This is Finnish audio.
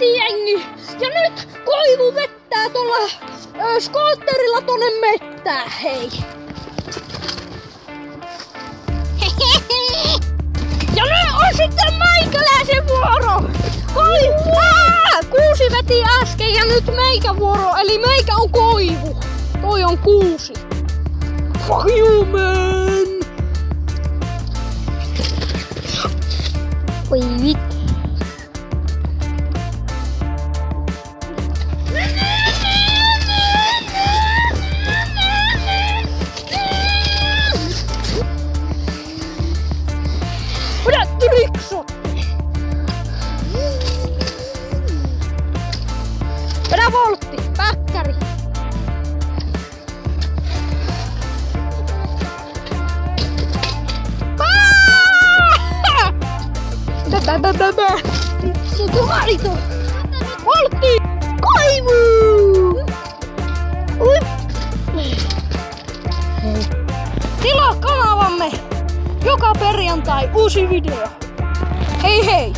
veti jengi. Ja nyt koivu vettää tuolla skootterilla tonne mettään, hei. Ja nyt on sitten meikäläisen vuoro. Kuusi veti äsken ja nyt meikä vuoro, eli meikä on koivu. Toi on kuusi. Fuck you, man! Oi vittu. Vedä tricksotti! Vedä voltti, päkkäri! Kumarito! Voltti! Koivu! Tilaa kanavamme! Joka perjantai uusi video! Hei hei!